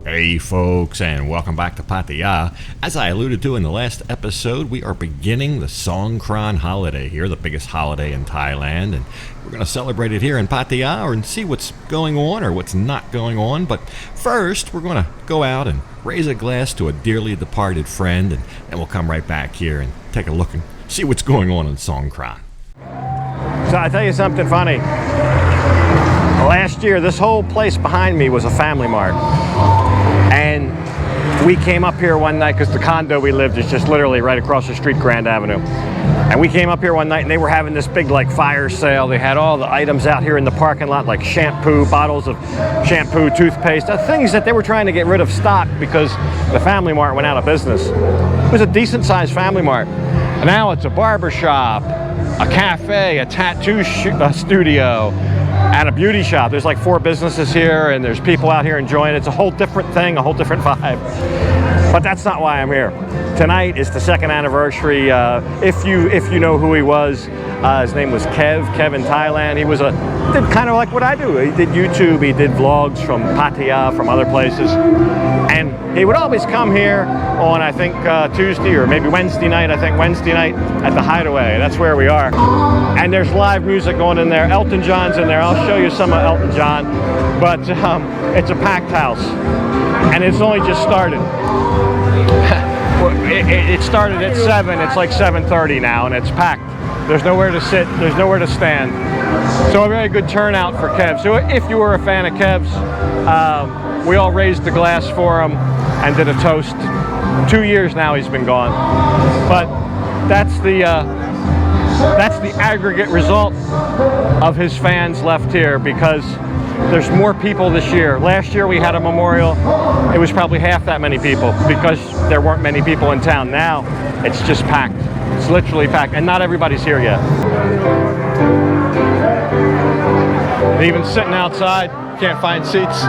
Hey folks, and welcome back to Pattaya. As I alluded to in the last episode, we are beginning the Songkran holiday here, the biggest holiday in Thailand, and we're going to celebrate it here in Pattaya and see what's going on or what's not going on. But first, we're going to go out and raise a glass to a dearly departed friend, and then we'll come right back here and take a look and see what's going on in Songkran. So I'll tell you something funny. Last year, this whole place behind me was a family mart. And we came up here one night because the condo we lived is just literally right across the street, Grand Avenue. And we came up here one night and they were having this big fire sale. They had all the items out here in the parking lot, like shampoo, bottles of shampoo, toothpaste, things that they were trying to get rid of stock because the family mart went out of business. It was a decent sized family mart. And now it's a barber shop, a cafe, a tattoo studio, and a beauty shop. There's like 4 businesses here and there's people out here enjoying it. It's a whole different thing, a whole different vibe. But that's not why I'm here. Tonight is the 2nd anniversary. If you know who he was, his name was Kev in Thailand. He did kind of like what I do. He did YouTube, he did vlogs from Pattaya, from other places. And he would always come here on, I think, Tuesday or maybe Wednesday night, at the Hideaway. That's where we are. And there's live music going in there. Elton John's in there. I'll show you some of Elton John. But it's a packed house. And it's only just started. It started at 7. It's like 7:30 now, and it's packed. There's nowhere to sit. There's nowhere to stand. So a very good turnout for Kev. So if you were a fan of Kev's, we all raised the glass for him and did a toast. 2 years now he's been gone. But that's the aggregate result of his fans left here, because there's more people this year. Last year we had a memorial. It was probably half that many people because there weren't many people in town. Now it's just packed. It's literally packed, and not everybody's here yet. And even sitting outside, can't find seats.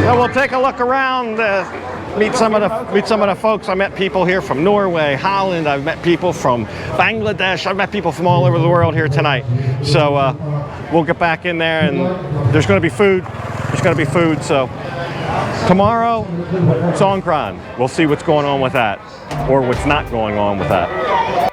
So we'll take a look around. Meet some of the folks. I met people here from Norway, Holland. I've met people from Bangladesh. I've met people from all over the world here tonight. So we'll get back in there, and there's going to be food. So tomorrow, Songkran. We'll see what's going on with that, or what's not going on with that.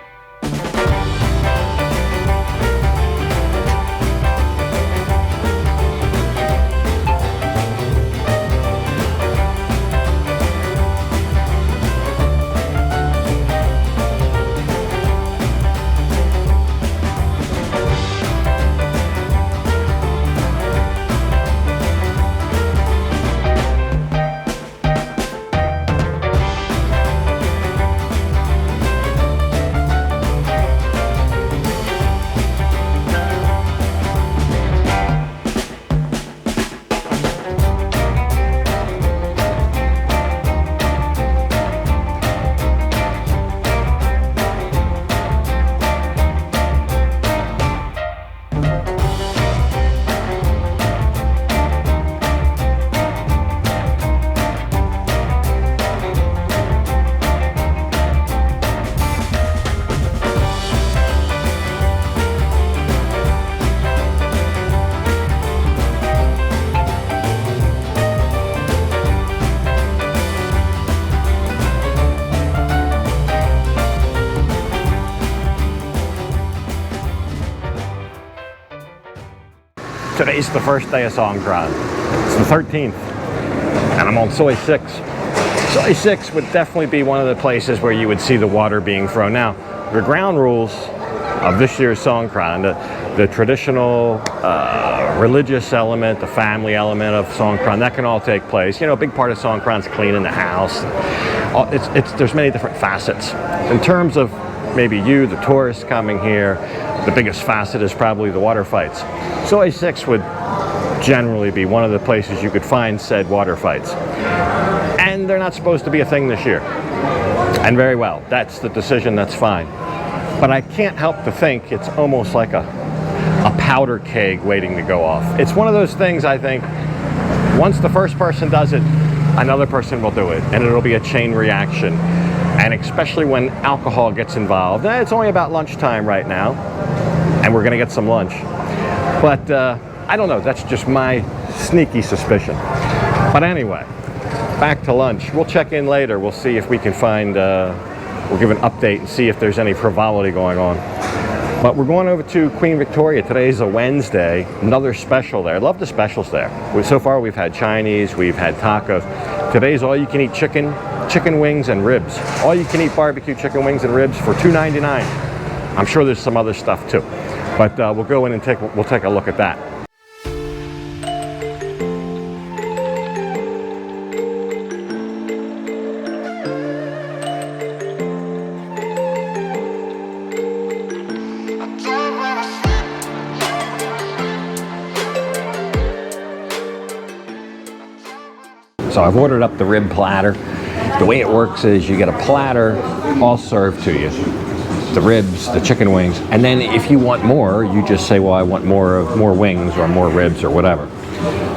Today's the first day of Songkran. It's the 13th, and I'm on Soi 6. Soi 6 would definitely be one of the places where you would see the water being thrown. Now, the ground rules of this year's Songkran, the traditional religious element, the family element of Songkran, that can all take place. You know, a big part of Songkran's cleaning the house. There's many different facets. In terms of maybe you, the tourists coming here, the biggest facet is probably the water fights. Soi 6 would generally be one of the places you could find said water fights. And they're not supposed to be a thing this year. And very well, that's the decision, that's fine. But I can't help to think it's almost like a powder keg waiting to go off. It's one of those things, I think, once the first person does it, another person will do it, and it'll be a chain reaction. And especially when alcohol gets involved. It's only about lunchtime right now, and we're gonna get some lunch. But I don't know, that's just my sneaky suspicion. But anyway, back to lunch. We'll check in later. We'll see if we can find, we'll give an update and see if there's any frivolity going on. But we're going over to Queen Victoria. Today's a Wednesday, another special there. I love the specials there. So far we've had Chinese, we've had tacos. Today's all you can eat chicken wings and ribs. All you can eat barbecue chicken wings and ribs for $2.99. I'm sure there's some other stuff too. But we'll go in and we'll take a look at that. So I've ordered up the rib platter. The way it works is you get a platter all served to you. The ribs, the chicken wings, and then if you want more, you just say, well, I want more wings or more ribs or whatever.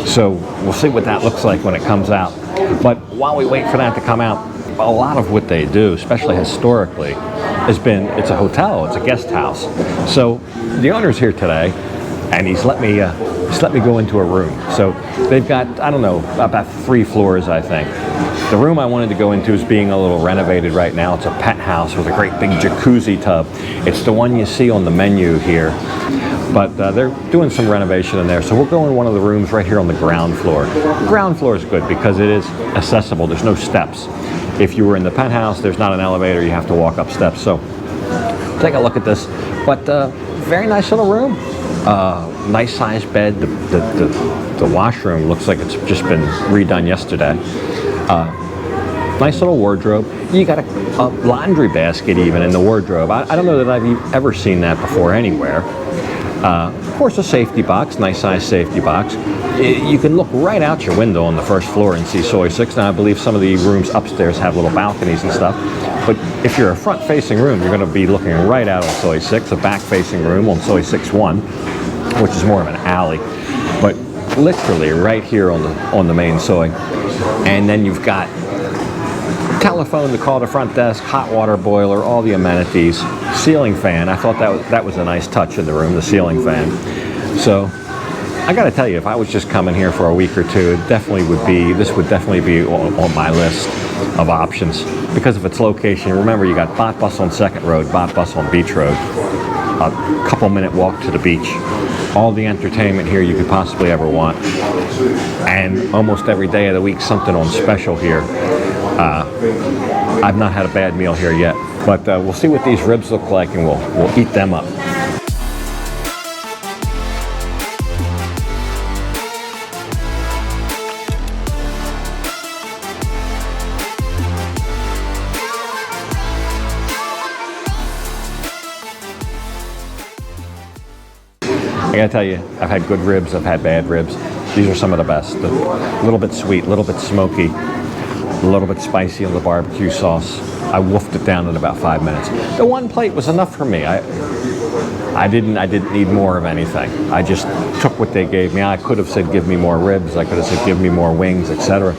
So we'll see what that looks like when it comes out. But while we wait for that to come out, a lot of what they do, especially historically, it's a hotel, it's a guest house. So the owner's here today, and he's let me go into a room. So they've got, I don't know, about 3 floors, I think. The room I wanted to go into is being a little renovated right now. It's a pet house with a great big jacuzzi tub. It's the one you see on the menu here. But they're doing some renovation in there. So we'll go in one of the rooms right here on the ground floor. The ground floor is good because it is accessible. There's no steps. If you were in the penthouse, there's not an elevator. You have to walk up steps. So take a look at this. But very nice little room. Nice sized bed. The washroom looks like it's just been redone yesterday. Nice little wardrobe. You got a laundry basket even in the wardrobe. I don't know that I've ever seen that before anywhere. Of course, a safety box, nice size safety box. You can look right out your window on the first floor and see Soi 6. Now, I believe some of the rooms upstairs have little balconies and stuff. But if you're a front-facing room, you're going to be looking right out on Soi 6. A back-facing room on Soi 6-1, which is more of an alley. But literally right here on the main Soi. And then you've got telephone to call the front desk, hot water boiler, all the amenities, ceiling fan. I thought that was a nice touch in the room, the ceiling fan. So I got to tell you, if I was just coming here for a week or two, this would definitely be on my list of options because of its location. Remember, you got Bot Bus on 2nd Road, Bot Bus on Beach Road, a couple-minute walk to the beach. All the entertainment here you could possibly ever want. And almost every day of the week, something on special here. I've not had a bad meal here yet, but we'll see what these ribs look like and we'll eat them up. I gotta tell you, I've had good ribs, I've had bad ribs. These are some of the best. A little bit sweet, a little bit smoky, a little bit spicy on the barbecue sauce. I wolfed it down in about 5 minutes. The one plate was enough for me. I didn't need more of anything. I just took what they gave me. I could have said, give me more ribs. I could have said, give me more wings, etc.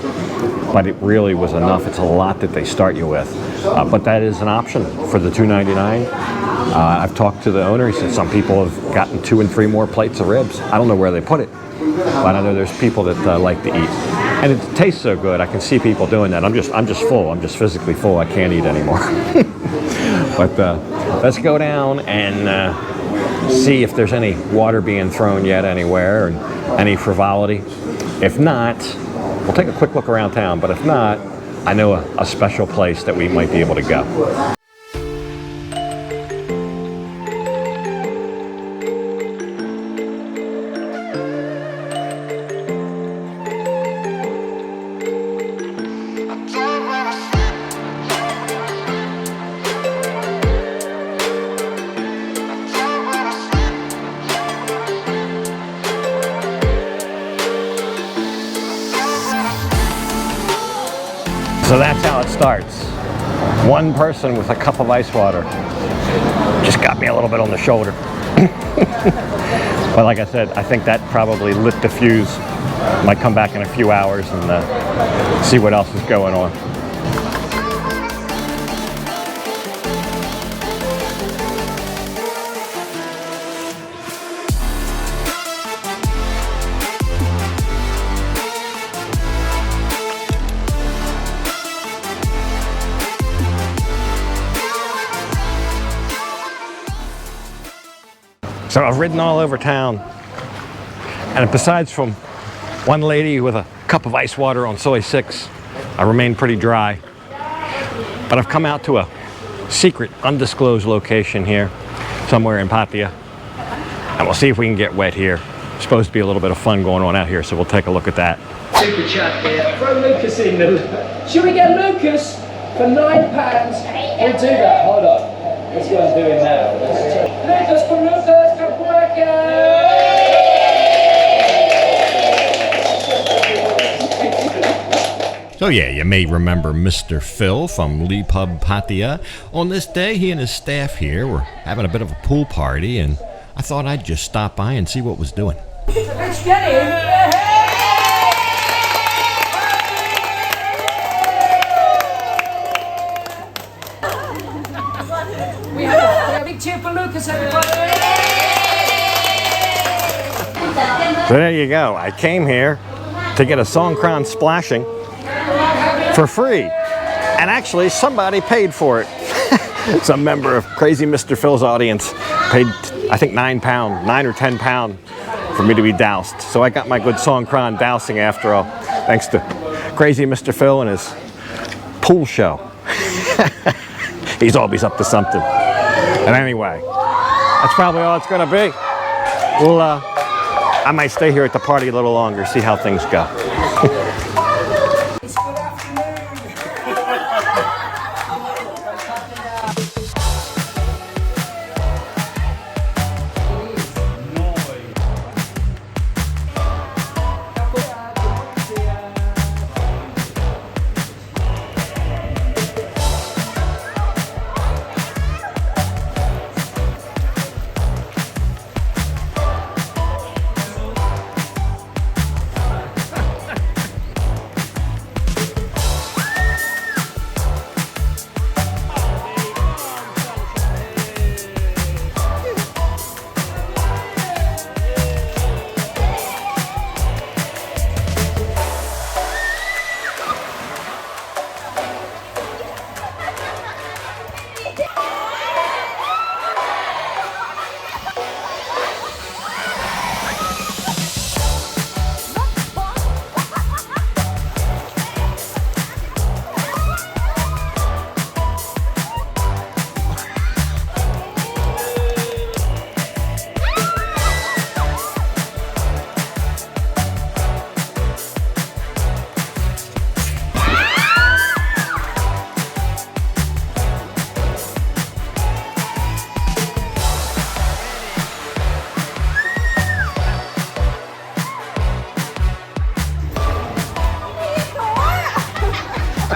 But it really was enough. It's a lot that they start you with. But that is an option for the $2.99. I've talked to the owner. He said some people have gotten 2 and 3 more plates of ribs. I don't know where they put it, but I know there's people that like to eat. And it tastes so good. I can see people doing that. I'm just full. I'm just physically full. I can't eat anymore. But let's go down and see if there's any water being thrown yet anywhere and any frivolity. If not, we'll take a quick look around town. But if not, I know a special place that we might be able to go. So that's how it starts. One person with a cup of ice water just got me a little bit on the shoulder. But like I said, I think that probably lit the fuse. Might come back in a few hours and see what else is going on. So I've ridden all over town, and besides from one lady with a cup of ice water on Soy 6, I remain pretty dry. But I've come out to a secret, undisclosed location here, somewhere in Pattaya, and we'll see if we can get wet here. It's supposed to be a little bit of fun going on out here, so we'll take a look at that. Super chat here. Throw Lucas in. Should we get Lucas for £9? We'll do that. Hold on. Let's go and do it now. Lucas for Lucas for So yeah, you may remember Mr. Phil from Lee Pub Pattaya. On this day, he and his staff here were having a bit of a pool party, and I thought I'd just stop by and see what was doing. Let's get in. We have a big cheer for Lucas, everybody. So there you go. I came here to get a Songkran splashing for free. And actually, somebody paid for it. Some member of Crazy Mr. Phil's audience paid, I think, £9 or £10 for me to be doused. So I got my good Songkran dousing after all, thanks to Crazy Mr. Phil and his pool show. He's always up to something. And anyway, that's probably all it's gonna be. Well, I might stay here at the party a little longer, see how things go.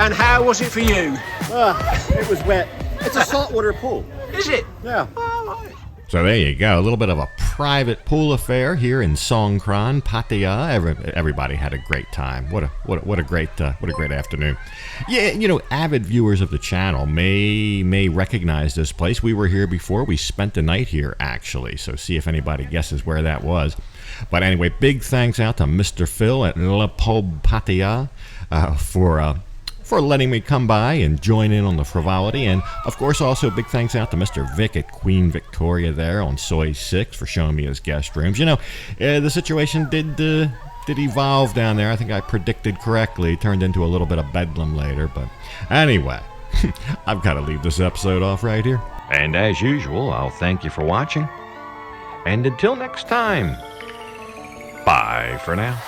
And how was it for you? It was wet. It's a saltwater pool. Is it? Yeah. So there you go, a little bit of a private pool affair here in Songkran, Pattaya. Everybody had a great time. What a great afternoon. Yeah, you know, avid viewers of the channel may recognize this place. We were here before. We spent the night here actually. So see if anybody guesses where that was. But anyway, big thanks out to Mr. Phil at Le Pub Pattaya for letting me come by and join in on the frivolity. And of course also big thanks out to Mr. Vic at Queen Victoria there on Soy 6 for showing me his guest rooms. You know, the situation did evolve down there. I think I predicted correctly. It turned into a little bit of bedlam later, but anyway, I've got to leave this episode off right here. And as usual, I'll thank you for watching. And until next time, bye for now.